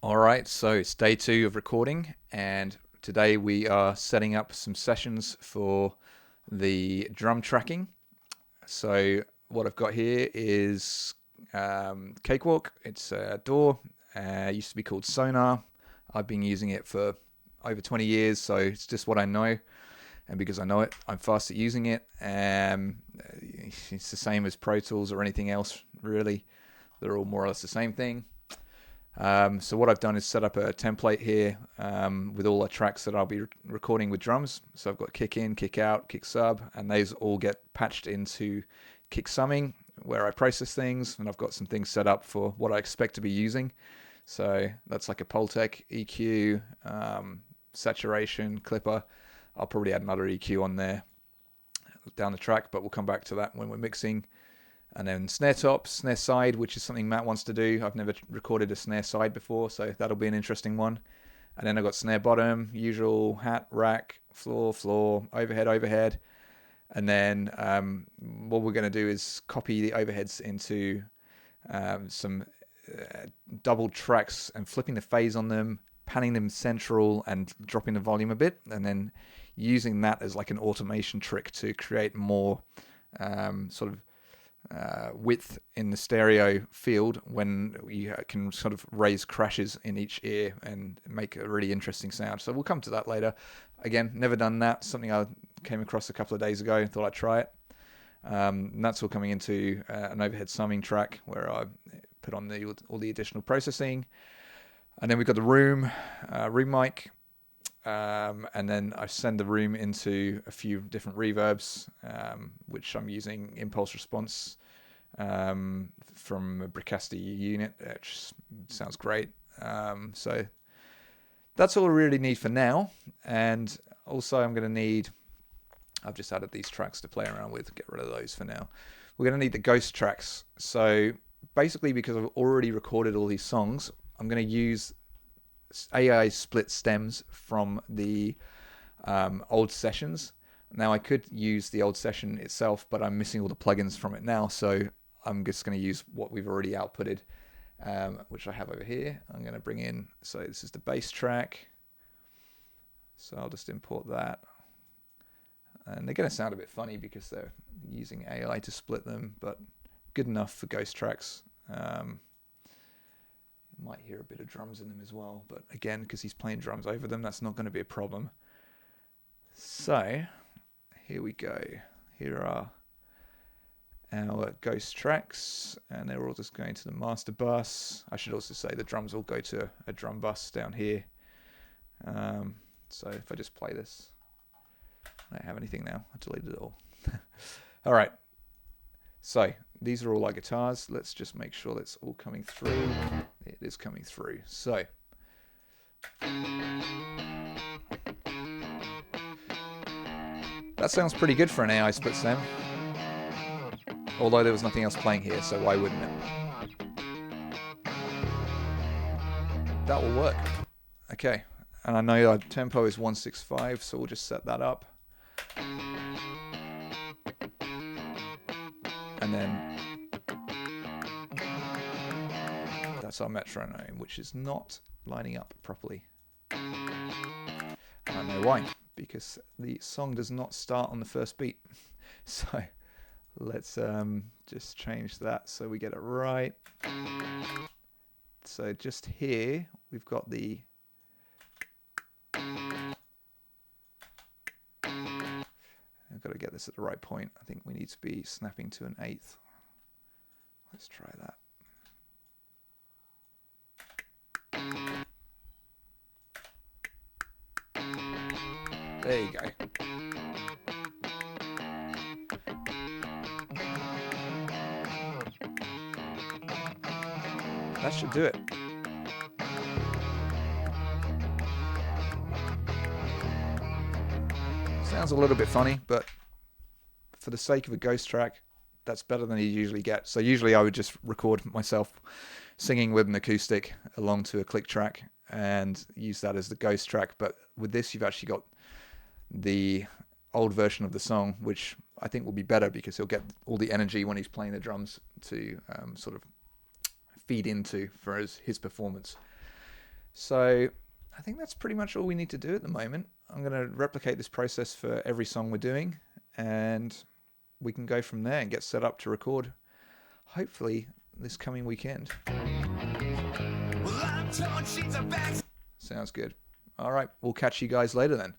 All right, so it's day 2 of recording, and today we are setting up some sessions for the drum tracking. So what I've got here is Cakewalk. It's a DAW. Used to be called Sonar. I've been using it for over 20 years, so it's just what I know. And because I know it, I'm fast at using it. It's the same as Pro Tools or anything else, really. They're all more or less the same thing. So what I've done is set up a template here with all the tracks that I'll be recording with drums. So I've got kick in, kick out, kick sub, and those all get patched into kick summing where I process things, and I've got some things set up for what I expect to be using. So that's like a Pultec, EQ, saturation, clipper. I'll probably add another EQ on there down the track, but we'll come back to that when we're mixing. And then snare top, snare side, which is something Matt wants to do. I've never recorded a snare side before, so that'll be an interesting one. And then I've got snare bottom, usual hat, rack, floor, overhead. And then what we're going to do is copy the overheads into some double tracks and flipping the phase on them, panning them central and dropping the volume a bit, and then using that as like an automation trick to create more sort of width in the stereo field when you can sort of raise crashes in each ear and make a really interesting sound. So we'll come to that later. Again, never done that. Something I came across a couple of days ago and thought I'd try it. And that's all coming into an overhead summing track where I put on all the additional processing. And then we've got the room mic. And then I send the room into a few different reverbs, which I'm using impulse response from a Bricasti unit, which sounds great. So that's all I really need for now. And also I'm going to need, I've just added these tracks to play around with, get rid of those for now. We're going to need the ghost tracks. So basically, because I've already recorded all these songs, I'm going to use AI split stems from the old sessions. Now I could use the old session itself, but I'm missing all the plugins from it now, so I'm just going to use what we've already outputted, which I have over here. I'm going to bring in, so this is the bass track, so I'll just import that. And they're going to sound a bit funny because they're using AI to split them, but good enough for ghost tracks. Might hear a bit of drums in them as well, but again, because he's playing drums over them, that's not going to be a problem. So here we go. Here are our ghost tracks, and they're all just going to the master bus. I should also say the drums will go to a drum bus down here. So if I just play this, I don't have anything now. I deleted it all. All right. So these are all our guitars. Let's just make sure that's all coming through. It is coming through. So that sounds pretty good for an AI split stem. Although there was nothing else playing here, so why wouldn't it? That will work. Okay. And I know our tempo is 165, so we'll just set that up. And then that's our metronome, which is not lining up properly. I know why, because the song does not start on the first beat. So let's just change that so we get it right. So just here, we've got the I've got to get this at the right point. I think we need to be snapping to an eighth. Let's try that. There you go. That should do it. Sounds a little bit funny, but for the sake of a ghost track, that's better than you usually get. So usually I would just record myself singing with an acoustic along to a click track and use that as the ghost track. But with this, you've actually got the old version of the song, which I think will be better because he'll get all the energy when he's playing the drums to sort of feed into for his performance. So I think that's pretty much all we need to do at the moment. I'm going to replicate this process for every song we're doing, and we can go from there and get set up to record, hopefully, this coming weekend. Sounds good. All right, we'll catch you guys later then.